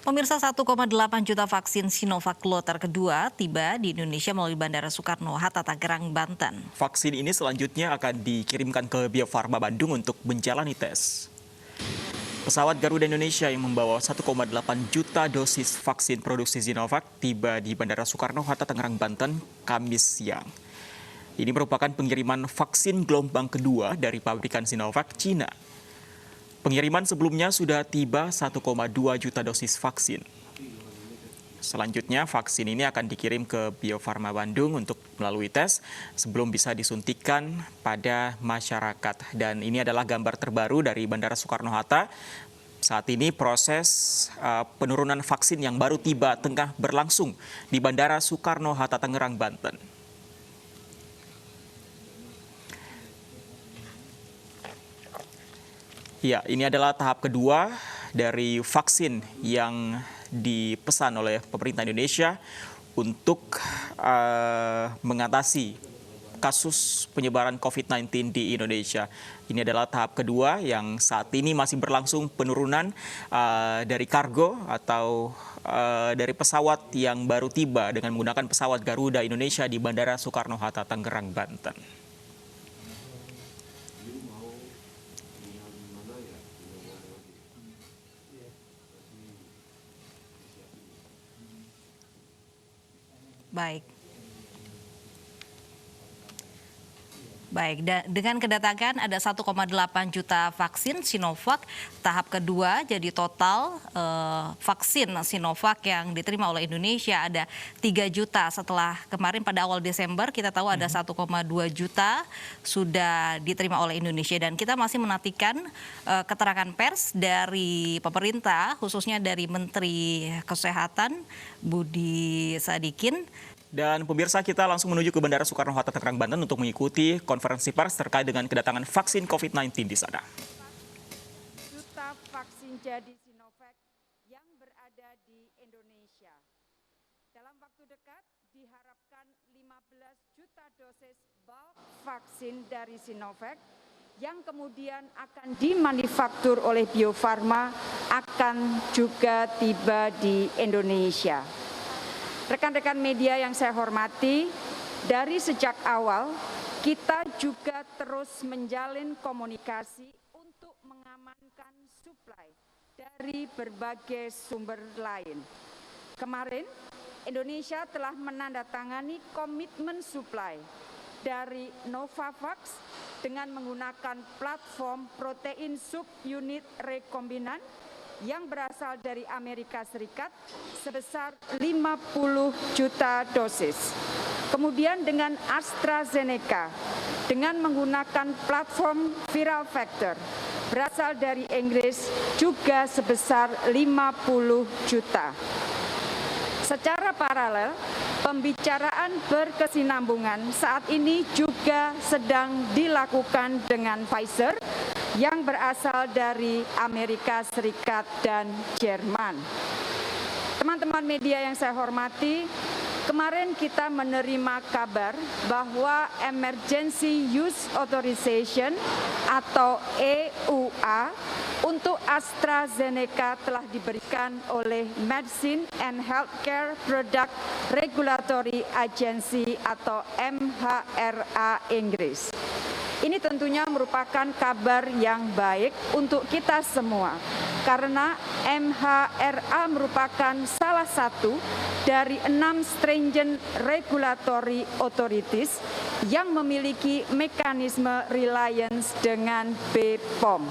Pemirsa, 1,8 juta vaksin Sinovac kloter kedua tiba di Indonesia melalui Bandara Soekarno-Hatta, Tangerang, Banten. Vaksin ini selanjutnya akan dikirimkan ke Bio Farma Bandung untuk menjalani tes. Pesawat Garuda Indonesia yang membawa 1,8 juta dosis vaksin produksi Sinovac tiba di Bandara Soekarno-Hatta, Tangerang, Banten, Kamis siang. Ini merupakan pengiriman vaksin gelombang kedua dari pabrikan Sinovac, Cina. Pengiriman sebelumnya sudah tiba 1,2 juta dosis vaksin. Selanjutnya, vaksin ini akan dikirim ke Bio Farma Bandung untuk melalui tes sebelum bisa disuntikan pada masyarakat. Dan ini adalah gambar terbaru dari Bandara Soekarno-Hatta. Saat ini proses penurunan vaksin yang baru tiba tengah berlangsung di Bandara Soekarno-Hatta, Tangerang, Banten. Ya, ini adalah tahap kedua dari vaksin yang dipesan oleh pemerintah Indonesia untuk mengatasi kasus penyebaran COVID-19 di Indonesia. Ini adalah tahap kedua yang saat ini masih berlangsung penurunan dari kargo atau dari pesawat yang baru tiba dengan menggunakan pesawat Garuda Indonesia di Bandara Soekarno-Hatta, Tangerang, Banten. Baik, dengan kedatangan ada 1,8 juta vaksin Sinovac tahap kedua, jadi total vaksin Sinovac yang diterima oleh Indonesia ada 3 juta setelah kemarin pada awal Desember kita tahu ada 1,2 juta sudah diterima oleh Indonesia, dan kita masih menantikan keterangan pers dari pemerintah khususnya dari Menteri Kesehatan Budi Sadikin. Dan pemirsa, kita langsung menuju ke Bandara Soekarno-Hatta, Tangerang, Banten untuk mengikuti konferensi pers terkait dengan kedatangan vaksin COVID-19 di sana. Juta vaksin jadi Sinovac yang berada di Indonesia. Dalam waktu dekat diharapkan 15 juta dosis bulk vaksin dari Sinovac yang kemudian akan dimanufaktur oleh Bio Farma akan juga tiba di Indonesia. Rekan-rekan media yang saya hormati, dari sejak awal kita juga terus menjalin komunikasi untuk mengamankan suplai dari berbagai sumber lain. Kemarin, Indonesia telah menandatangani komitmen suplai dari Novavax dengan menggunakan platform protein subunit rekombinan yang berasal dari Amerika Serikat sebesar 50 juta dosis. Kemudian dengan AstraZeneca dengan menggunakan platform viral vector berasal dari Inggris juga sebesar 50 juta. Secara paralel, pembicaraan berkesinambungan saat ini juga sedang dilakukan dengan Pfizer yang berasal dari Amerika Serikat dan Jerman. Teman-teman media yang saya hormati, kemarin kita menerima kabar bahwa Emergency Use Authorization atau EUA untuk AstraZeneca telah diberikan oleh Medicine and Healthcare Product Regulatory Agency atau MHRA Inggris. Ini tentunya merupakan kabar yang baik untuk kita semua, karena MHRA merupakan salah satu dari 6 stringent regulatory authorities yang memiliki mekanisme reliance dengan BPOM.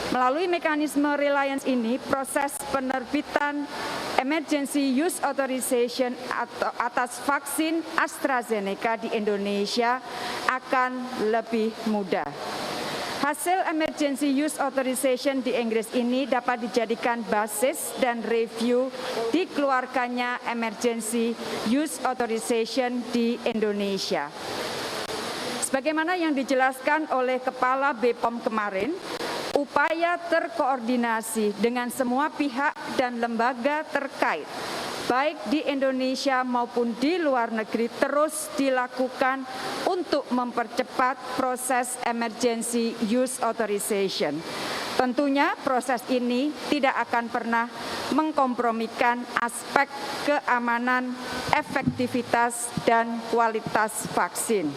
Melalui mekanisme reliance ini, proses penerbitan Emergency Use Authorization atau atas vaksin AstraZeneca di Indonesia akan lebih mudah. Hasil Emergency Use Authorization di Inggris ini dapat dijadikan basis dan review dikeluarkannya Emergency Use Authorization di Indonesia. Sebagaimana yang dijelaskan oleh Kepala BPOM kemarin, upaya terkoordinasi dengan semua pihak dan lembaga terkait, baik di Indonesia maupun di luar negeri, terus dilakukan untuk mempercepat proses Emergency Use Authorization. Tentunya proses ini tidak akan pernah mengkompromikan aspek keamanan, efektivitas, dan kualitas vaksin.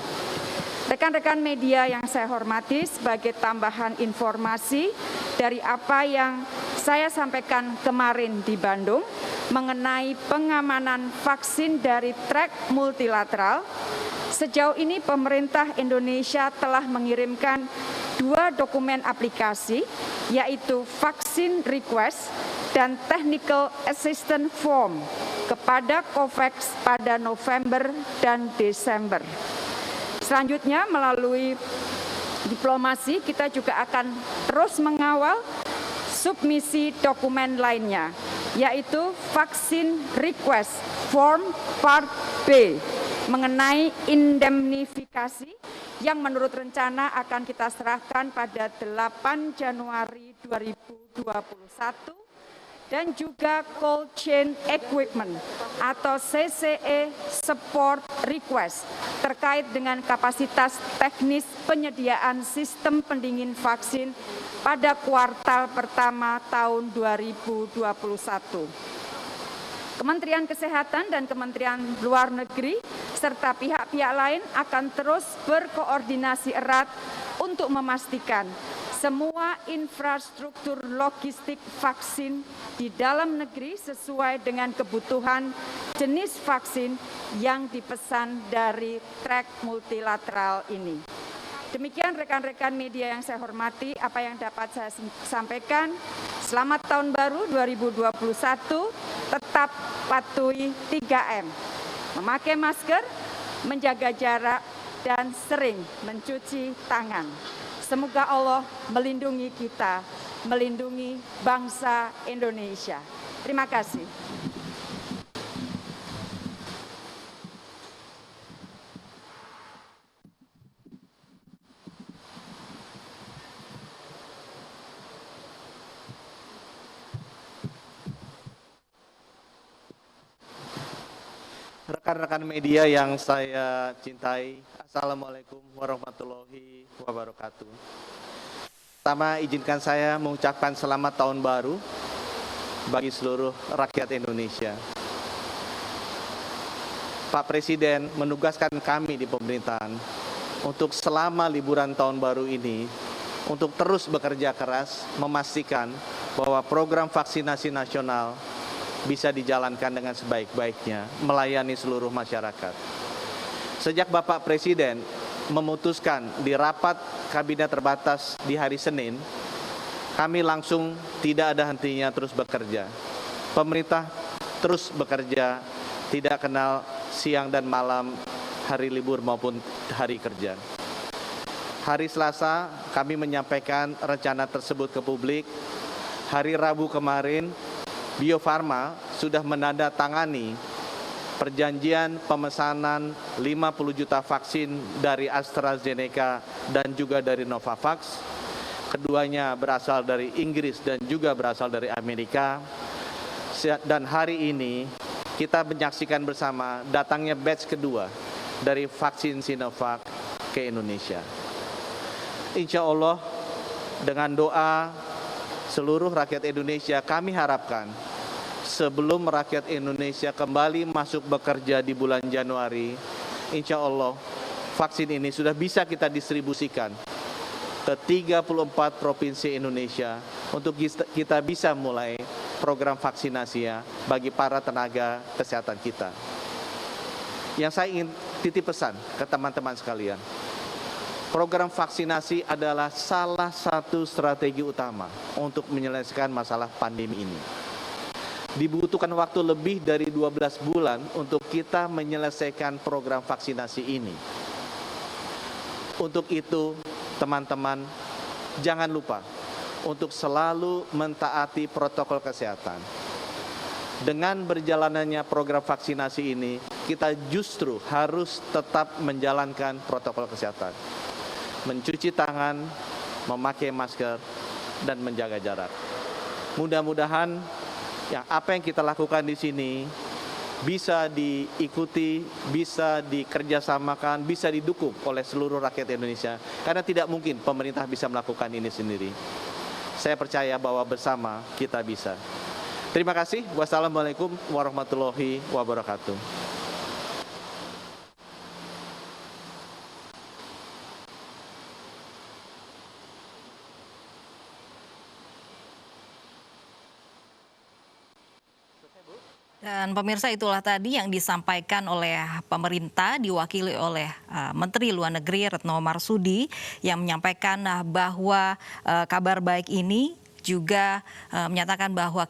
Rekan-rekan media yang saya hormati, sebagai tambahan informasi dari apa yang saya sampaikan kemarin di Bandung mengenai pengamanan vaksin dari track multilateral, sejauh ini pemerintah Indonesia telah mengirimkan 2 dokumen aplikasi, yaitu vaksin request dan technical assistance form kepada COVAX pada November dan Desember. Selanjutnya, melalui diplomasi, kita juga akan terus mengawal submisi dokumen lainnya, yaitu vaksin request form part B mengenai indemnifikasi yang menurut rencana akan kita serahkan pada 8 Januari 2021, dan juga cold chain equipment atau CCE support request terkait dengan kapasitas teknis penyediaan sistem pendingin vaksin pada kuartal pertama tahun 2021. Kementerian Kesehatan dan Kementerian Luar Negeri serta pihak-pihak lain akan terus berkoordinasi erat untuk memastikan semua infrastruktur logistik vaksin di dalam negeri sesuai dengan kebutuhan jenis vaksin yang dipesan dari track multilateral ini. Demikian rekan-rekan media yang saya hormati, apa yang dapat saya sampaikan. Selamat Tahun Baru 2021, tetap patuhi 3M. Memakai masker, menjaga jarak, dan sering mencuci tangan. Semoga Allah melindungi kita, melindungi bangsa Indonesia. Terima kasih. Rekan-rekan media yang saya cintai, Assalamualaikum warahmatullahi wabarakatuh. Pertama, izinkan saya mengucapkan selamat tahun baru bagi seluruh rakyat Indonesia. Pak Presiden menugaskan kami di pemerintahan untuk selama liburan tahun baru ini untuk terus bekerja keras memastikan bahwa program vaksinasi nasional bisa dijalankan dengan sebaik-baiknya, melayani seluruh masyarakat. Sejak Bapak Presiden memutuskan di rapat kabinet terbatas di hari Senin, kami langsung tidak ada hentinya terus bekerja. Pemerintah terus bekerja, tidak kenal siang dan malam, hari libur maupun hari kerja. Hari Selasa kami menyampaikan rencana tersebut ke publik. Hari Rabu kemarin, Bio Farma sudah menandatangani perjanjian pemesanan 50 juta vaksin dari AstraZeneca dan juga dari Novavax. Keduanya berasal dari Inggris dan juga berasal dari Amerika. Dan hari ini kita menyaksikan bersama datangnya batch kedua dari vaksin Sinovac ke Indonesia. Insya Allah dengan doa seluruh rakyat Indonesia, kami harapkan sebelum rakyat Indonesia kembali masuk bekerja di bulan Januari, insya Allah vaksin ini sudah bisa kita distribusikan ke 34 provinsi Indonesia untuk kita bisa mulai program vaksinasi bagi para tenaga kesehatan kita. Yang saya ingin titip pesan ke teman-teman sekalian, program vaksinasi adalah salah satu strategi utama untuk menyelesaikan masalah pandemi ini. Dibutuhkan waktu lebih dari 12 bulan untuk kita menyelesaikan program vaksinasi ini. Untuk itu, teman-teman, jangan lupa untuk selalu mentaati protokol kesehatan. Dengan berjalannya program vaksinasi ini, kita justru harus tetap menjalankan protokol kesehatan. Mencuci tangan, memakai masker, dan menjaga jarak. Mudah-mudahan apa yang kita lakukan di sini bisa diikuti, bisa dikerjasamakan, bisa didukung oleh seluruh rakyat Indonesia. Karena tidak mungkin pemerintah bisa melakukan ini sendiri. Saya percaya bahwa bersama kita bisa. Terima kasih. Wassalamualaikum warahmatullahi wabarakatuh. Dan pemirsa, itulah tadi yang disampaikan oleh pemerintah diwakili oleh Menteri Luar Negeri Retno Marsudi yang menyampaikan bahwa kabar baik ini juga menyatakan bahwa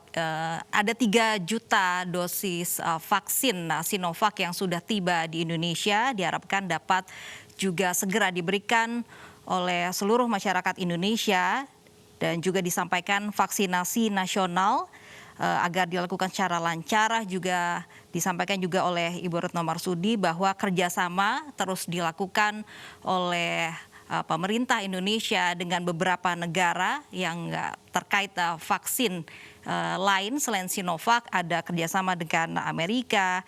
ada 3 juta dosis vaksin Sinovac yang sudah tiba di Indonesia, diharapkan dapat juga segera diberikan oleh seluruh masyarakat Indonesia, dan juga disampaikan vaksinasi nasional agar dilakukan secara lancar. Juga disampaikan juga oleh Ibu Retno Marsudi bahwa kerjasama terus dilakukan oleh pemerintah Indonesia dengan beberapa negara yang terkait vaksin lain selain Sinovac. Ada kerjasama dengan Amerika,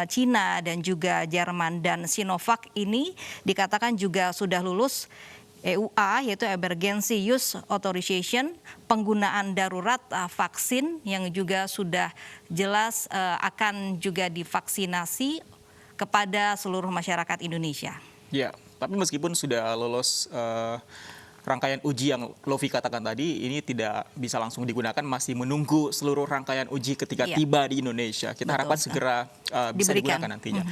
China, dan juga Jerman. Dan Sinovac ini dikatakan juga sudah lulus EUA, yaitu Emergency Use Authorization, penggunaan darurat vaksin yang juga sudah jelas akan juga divaksinasi kepada seluruh masyarakat Indonesia. Ya, tapi meskipun sudah lolos rangkaian uji yang Lovi katakan tadi, ini tidak bisa langsung digunakan, masih menunggu seluruh rangkaian uji ketika tiba di Indonesia. Kita harapkan segera bisa digunakan nantinya.